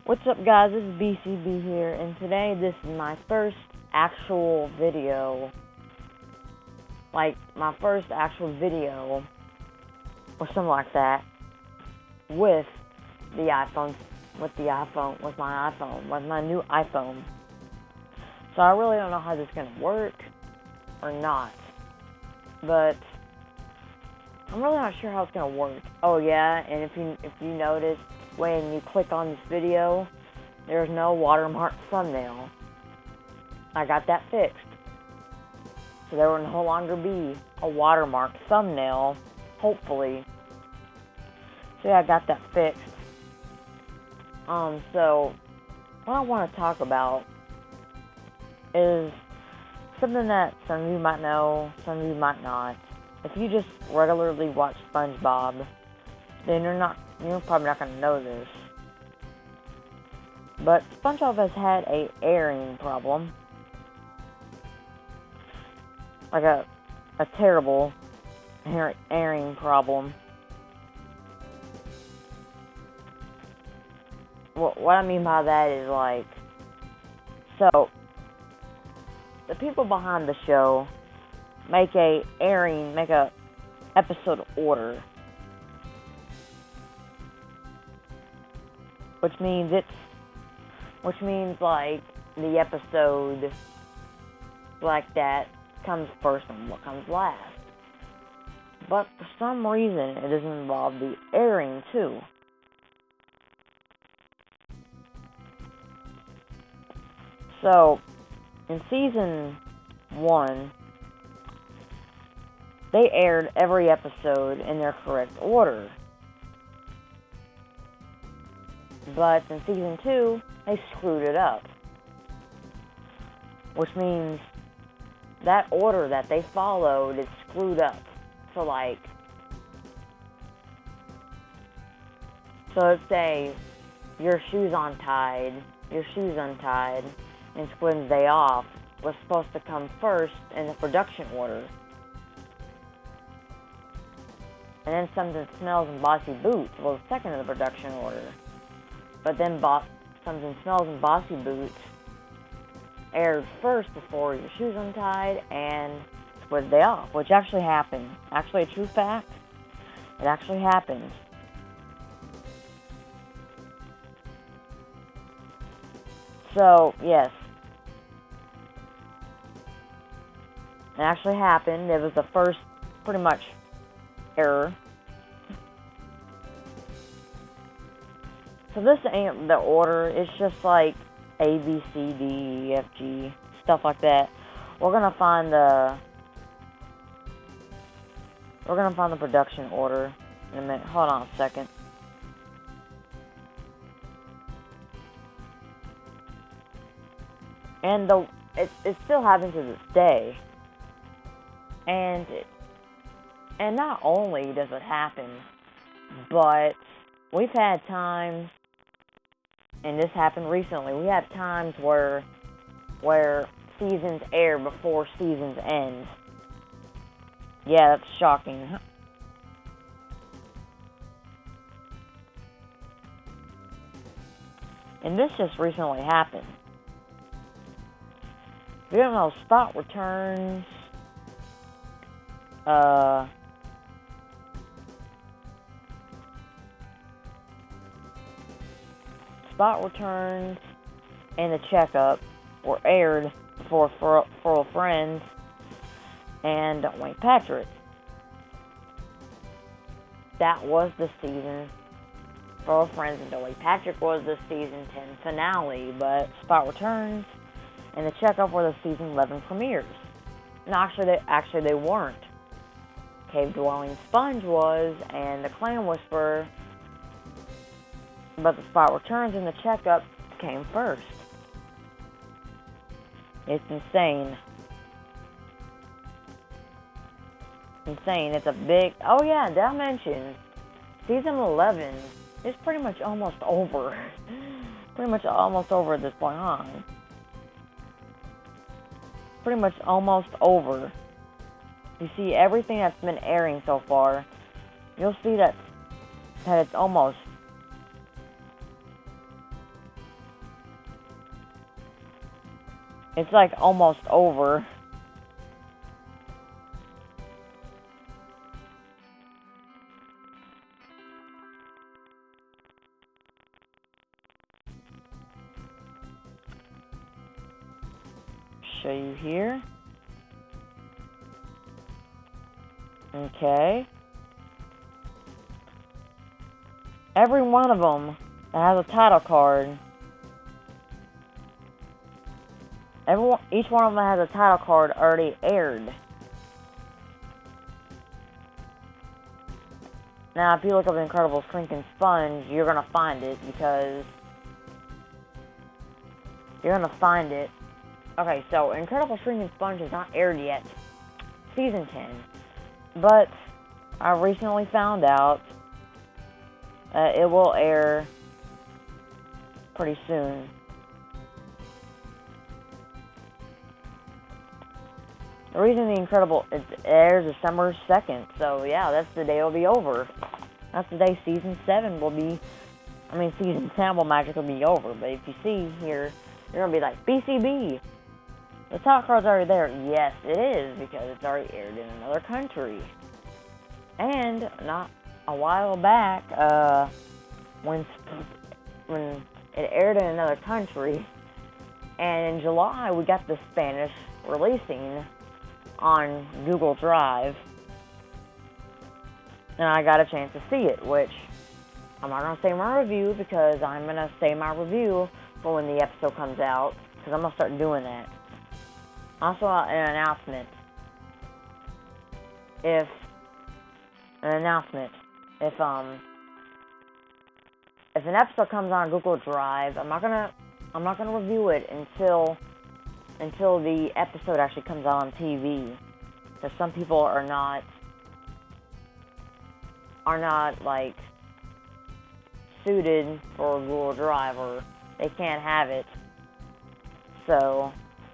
What's up, guys? This is BCB here, and today this is my first actual video. Like, my first actual video, or something like that, with the iPhone, with my iPhone, with my new iPhone. So I really don't know how this is going to work, or not. But I'm really not sure how it's going to work. Oh yeah, and if you notice, when you click on this video, there's no watermark thumbnail. I got that fixed. So there will no longer be a watermark thumbnail, hopefully. So yeah, I got that fixed. So what I want to talk about is something that some of you might know, some of you might not. If you just regularly watch SpongeBob, then you're probably not going to know this. But SpongeBob has had a airing problem. Like a terrible airing problem. What I mean by that is, like, so the people behind the show make a episode order, which means like the episode like that comes first and what comes last. But for some reason, it doesn't involve the airing too. So, in season 1, they aired every episode in their correct order. But in season 2, they screwed it up. Which means that order that they followed is screwed up. So let's say your shoes untied, and Squid's Day Off was supposed to come first in the production order. And then Something Smells and Bossy Boots was second in the production order. But then Something Smells and Bossy Boots aired first before Your Shoes Untied and Squid's Day Off, which actually happened. Actually a true fact. It actually happened. So, yes. It actually happened. It was the first, pretty much, error. So this ain't the order. It's just like A, B, C, D, E, F, G, stuff like that. We're gonna find the production order in a minute. Hold on a second. And it still happens to this day. And not only does it happen, but we've had times, and this happened recently, we have times where seasons air before seasons end. Yeah, that's shocking. And this just recently happened. If you don't know, spot returns, and the checkup were aired before For Friends and Don't Wait Patrick. That was the season. For Friends and Don't Wait Patrick was the season 10 finale, but Spot Returns and the checkup were the season 11 premieres. No, actually they weren't. Cave Dwelling Sponge was, and the Clan Whisperer, but the Spot Returns and the checkup came first. It's insane. It's a big... Oh yeah, did I mention season 11 is pretty much almost over. Pretty much almost over at this point on. Pretty much almost over. You see everything that's been airing so far. You'll see that it's almost It's like almost over. Show you here. Okay. Every one of them that has a title card. Each one of them that has a title card already aired. Now, if you look up Incredible Shrinking Sponge, you're gonna find it because you're gonna find it. Okay, so Incredible Shrinking Sponge is not aired yet, season 10, but I recently found out it will air pretty soon. The reason it airs December 2nd, so yeah, that's the day it'll be over. That's the day season 7 will be, season 10 will magically be over, but if you see here, you're gonna be like, BCB, the title card's already there. Yes, it is, because it's already aired in another country. And not a while back, when it aired in another country, and in July we got the Spanish releasing on Google Drive, and I got a chance to see it, which I'm not going to say my review, because I'm going to say my review for when the episode comes out, because I'm going to start doing that. Also, an announcement. If an episode comes on Google Drive, I'm not gonna review it until the episode actually comes out on TV. Because some people are not like suited for Google Drive, or they can't have it. So,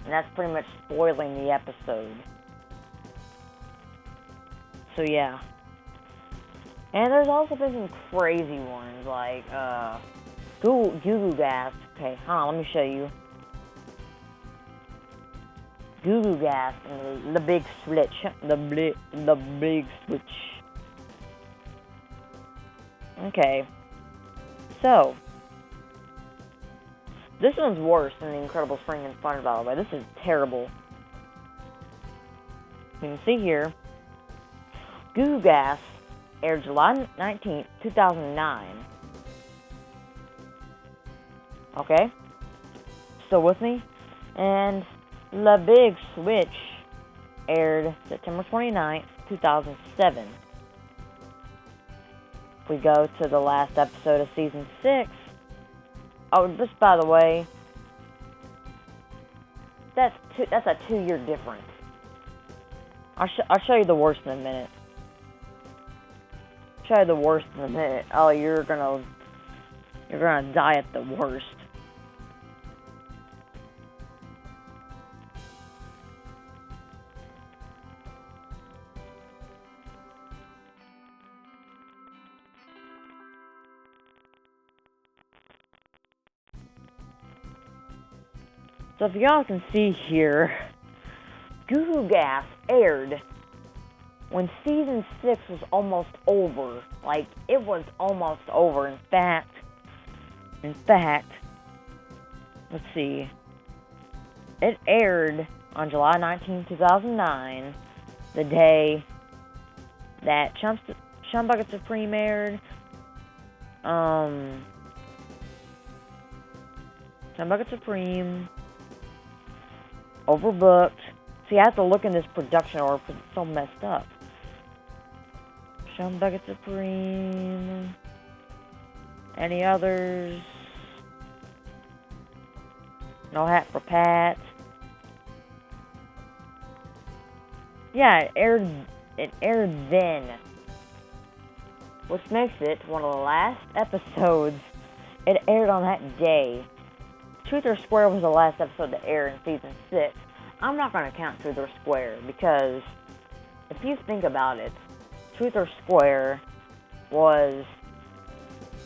and that's pretty much spoiling the episode. So yeah. And there's also been some crazy ones, like, Goo Goo Gas. Okay, hold on, let me show you. Goo Goo Gas and the big switch. The big switch. Okay. So, this one's worse than the Incredible Shrinking Sponge, by the way. This is terrible. You can see here, Goo Goo Gas aired July 19th, 2009. Okay? Still with me? And The Big Switch aired September 29th, 2007. We go to the last episode of season 6. Oh, just by the way, that's a 2-year difference. I'll show you the worst in a minute. Show you the worst in a minute. Oh, you're gonna die at the worst. So if y'all can see here, Goo Goo Gas aired when season 6 was almost over. Like, it was almost over. In fact, let's see. It aired on July 19, 2009, the day that Chum Bucket Supreme aired. Chum Bucket Supreme, Overbooked. See, I have to look in this production order because it's so messed up. Chum Bucket Supreme. Any others? No Hat for Pat. Yeah, it aired then. Which makes it one of the last episodes it aired on that day. Truth or Square was the last episode to air in season 6. I'm not going to count Truth or Square because if you think about it, Truth or Square was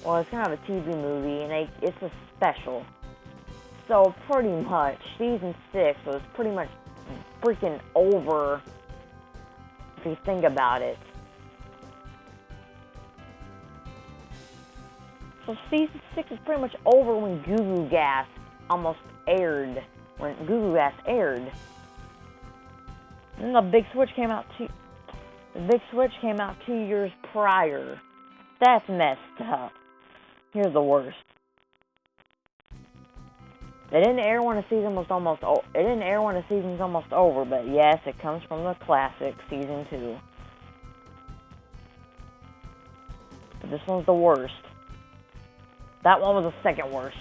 kind of a TV movie, and it's a special. So pretty much, season 6 was pretty much freaking over, if you think about it. So season 6 is pretty much over when Goo Goo Gas almost aired. When Goo Goo Gas aired. And the Big Switch came out 2 years prior. That's messed up. Here's the worst. It didn't air when the season was almost over, but yes, it comes from the classic season 2. But this one's the worst. That one was the second worst.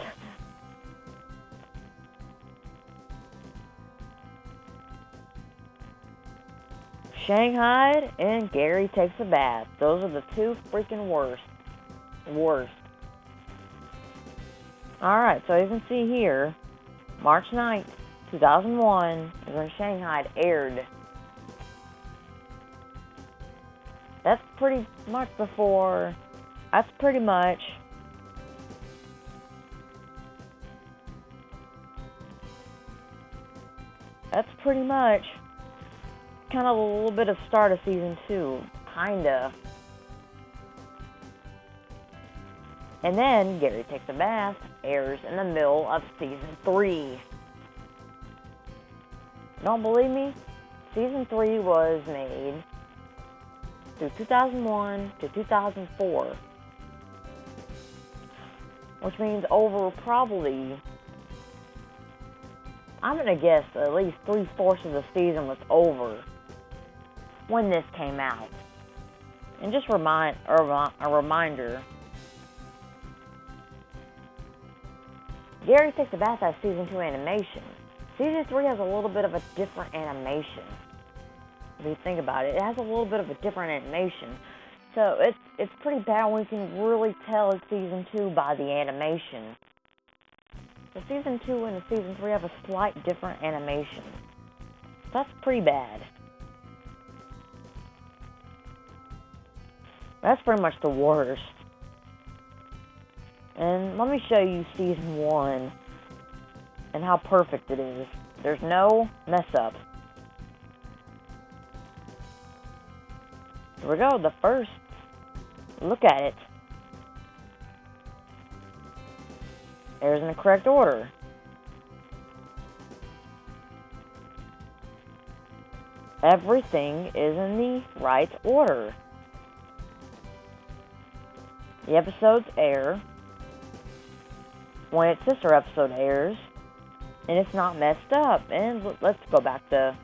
Shanghai and Gary Takes a Bath. Those are the 2 freaking worst. Alright, so you can see here, March 9th, 2001 is when Shanghai aired. That's pretty much kind of a little bit of start of season 2, kinda. And then Gary Takes a Bath airs in the middle of season 3. Don't believe me? Season 3 was made through 2001 to 2004, which means over probably, I'm gonna guess at least 3/4 of the season was over when this came out. And just a reminder, Gary Takes a Bath has season 2 animation. Season 3 has a little bit of a different animation. If you think about it, it has a little bit of a different animation. So it's pretty bad when you can really tell it's season 2 by the animation. The season 2 and the season 3 have a slight different animation. That's pretty bad. That's pretty much the worst. And let me show you season 1 and how perfect it is. There's no mess up. Here we go, the first look at it. Airs in the correct order. Everything is in the right order. The episodes air when its sister episode airs, and it's not messed up. And let's go back to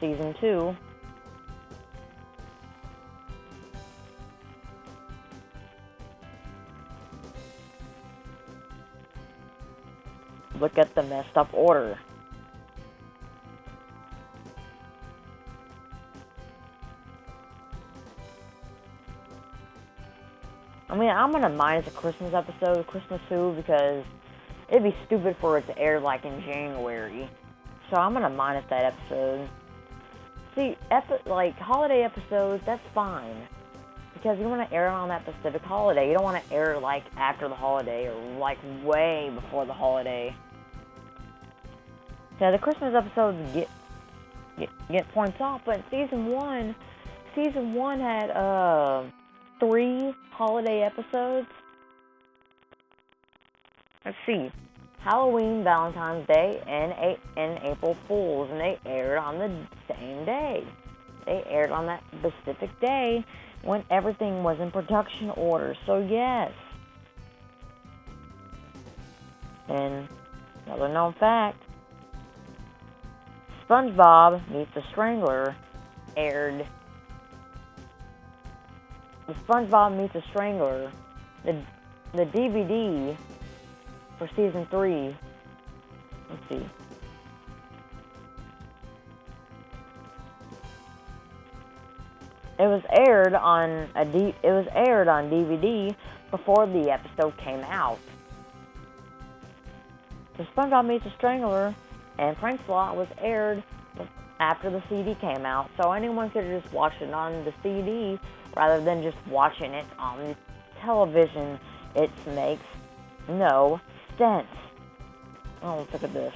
season 2. Look at the messed up order. I mean, I'm gonna minus a Christmas episode, Christmas 2, because it'd be stupid for it to air like in January. So I'm gonna minus that episode. See, like holiday episodes, that's fine, because you want to air it on that specific holiday. You don't want to air it like after the holiday or like way before the holiday. Yeah, the Christmas episodes get points off, but season one had 3 holiday episodes. Let's see, Halloween, Valentine's Day, and April Fool's, and they aired on the same day. They aired on that specific day when everything was in production order. So yes. And another known fact, SpongeBob Meets the Strangler aired. The SpongeBob Meets the Strangler, the DVD for season 3. Let's see. It was aired on DVD before the episode came out. The SpongeBob Meets the Strangler and Prank Slot was aired after the CD came out, so anyone could have just watched it on the CD rather than just watching it on the television. It makes no sense. Oh, let's look at this.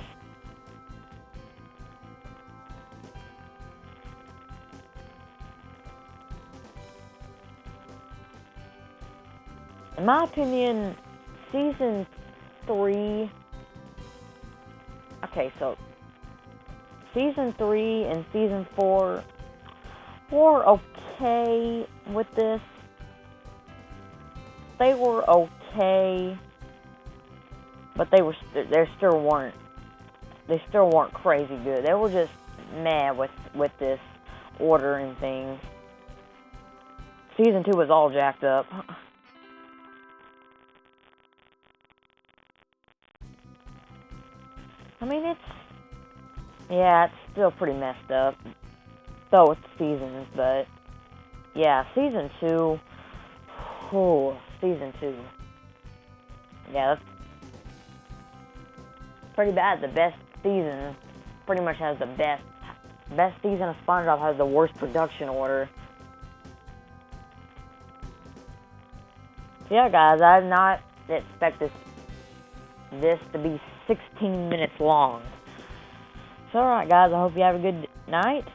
In my opinion, season 3. Okay, so season 3 and season 4 were okay with this. They were okay, but they still weren't crazy good. They were just mad with this order and things. Season 2 was all jacked up. I mean, it's still pretty messed up, though it's seasons, but yeah, season 2, season 2, yeah, that's pretty bad. The best season pretty much has the best season of SpongeBob has the worst production order. So yeah, guys, I did not expect this to be 16 minutes long. So alright, guys, I hope you have a good night,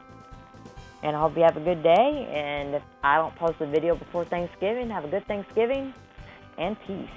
and I hope you have a good day, and if I don't post a video before Thanksgiving, have a good Thanksgiving, and peace.